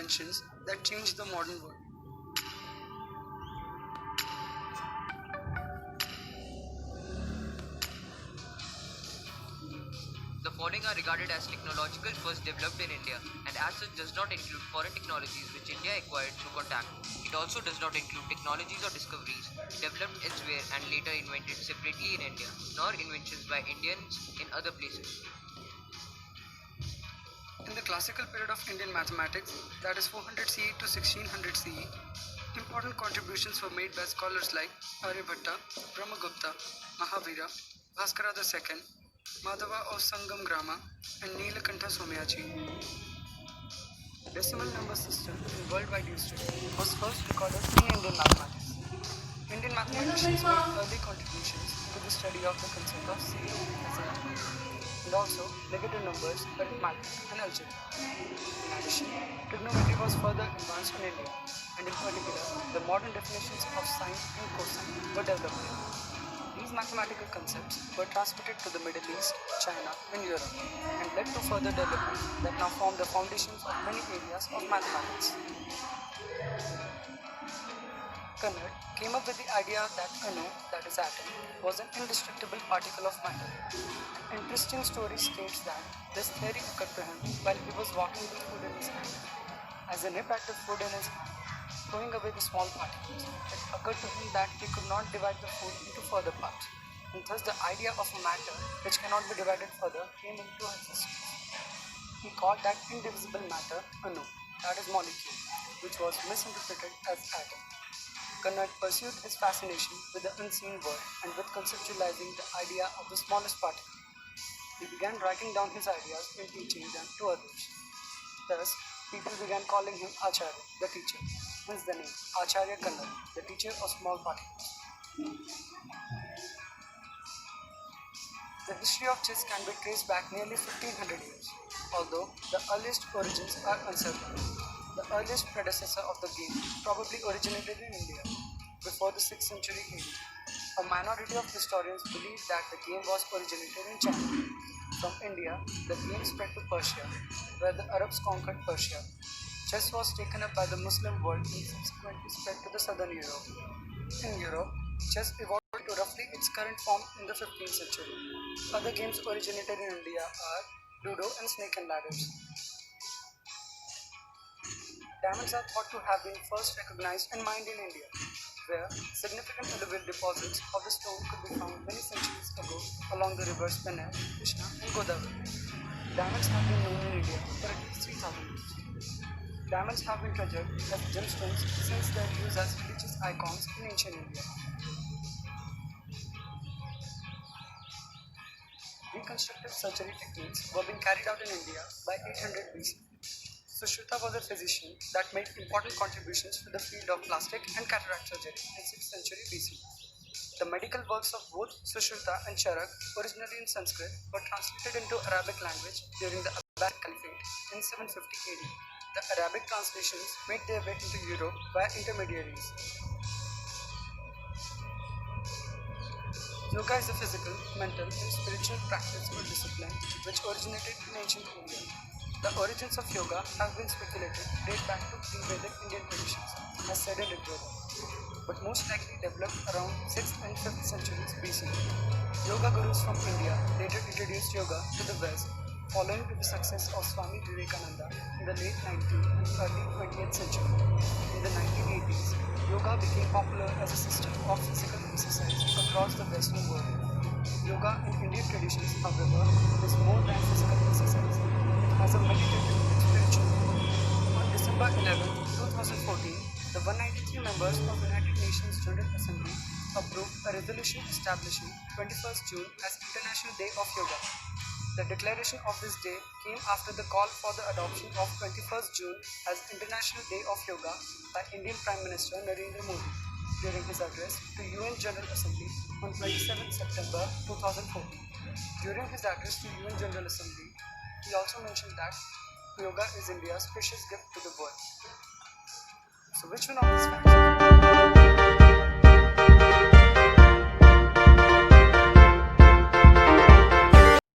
inventions that changed the modern world. The following are regarded as technological first developed in India and as such does not include foreign technologies which India acquired through contact. It also does not include technologies or discoveries developed elsewhere and later invented separately in India, nor inventions by Indians in other places. In the classical period of Indian mathematics, that is 400 CE to 1600 CE, important contributions were made by scholars like Aryabhatta, Brahmagupta, Mahavira, Bhaskara II, Madhava of Sangam Grama, and Nilakantha Somyaji. The decimal number system in worldwide usage was first recorded in Indian mathematics. Indian mathematicians made early contributions to the study of the concept of zero as a number, and also negative numbers, arithmetic, and algebra. In addition, trigonometry was further advanced in India, and in particular, the modern definitions of sine and cosine were developed. These mathematical concepts were transmitted to the Middle East, China, and Europe, and led to further development that now form the foundations of many areas of mathematics. Kannad came up with the idea that Anu, that is atom, was an indestructible particle of matter. An interesting story states that this theory occurred to him while he was walking with food in his hand. As he nipped at the food in his hand, throwing away the small particles, it occurred to him that he could not divide the food into further parts, and thus the idea of a matter which cannot be divided further came into existence. He called that indivisible matter Anu, that is molecule, which was misinterpreted as atom. Kannad pursued his fascination with the unseen world and with conceptualizing the idea of the smallest particle. He began writing down his ideas and teaching them to others. Thus, people began calling him Acharya, the teacher, hence the name Acharya Kannad, the teacher of small particles. The history of chess can be traced back nearly 1500 years, although the earliest origins are uncertain. The earliest predecessor of the game probably originated in India before the 6th century AD. A minority of historians believe that the game was originated in China. From India, the game spread to Persia, where the Arabs conquered Persia. Chess was taken up by the Muslim world and subsequently spread to the southern Europe. In Europe, chess evolved to roughly its current form in the 15th century. Other games originated in India are Ludo and Snake and Ladders. Diamonds are thought to have been first recognized and mined in India, where significant alluvial deposits of the stone could be found many centuries ago along the rivers Penar, Krishna, and Godavari. Diamonds have been known in India for at least 3,000 years. Diamonds have been treasured as gemstones since their use as religious icons in ancient India. Reconstructive surgery techniques were being carried out in India by 800 BC. Sushruta was a physician that made important contributions to the field of plastic and cataract surgery in 6th century BC. The medical works of both Sushruta and Charak, originally in Sanskrit, were translated into Arabic language during the Abbasid Caliphate in 750 AD. The Arabic translations made their way into Europe via intermediaries. Yoga is a physical, mental, and spiritual practice or discipline which originated in ancient India. The origins of yoga have been speculated date back to pre-Vedic Indian traditions, as said in Rigveda, but most likely developed around 6th and 5th centuries BC. Yoga gurus from India later introduced yoga to the West, following to the success of Swami Vivekananda in the late 19th and early 20th century. In the 1980s, yoga became popular as a system of physical exercise across the Western world. Yoga in Indian traditions, however, is more than physical exercise. As a meditative and spiritual movement. On December 11, 2014, the 193 members of United Nations General Assembly approved a resolution establishing 21st June as International Day of Yoga. The declaration of this day came after the call for the adoption of 21st June as International Day of Yoga by Indian Prime Minister Narendra Modi during his address to UN General Assembly on 27 September 2014. During his address to UN General Assembly, he also mentioned that yoga is India's precious gift to the world. So which one of these factors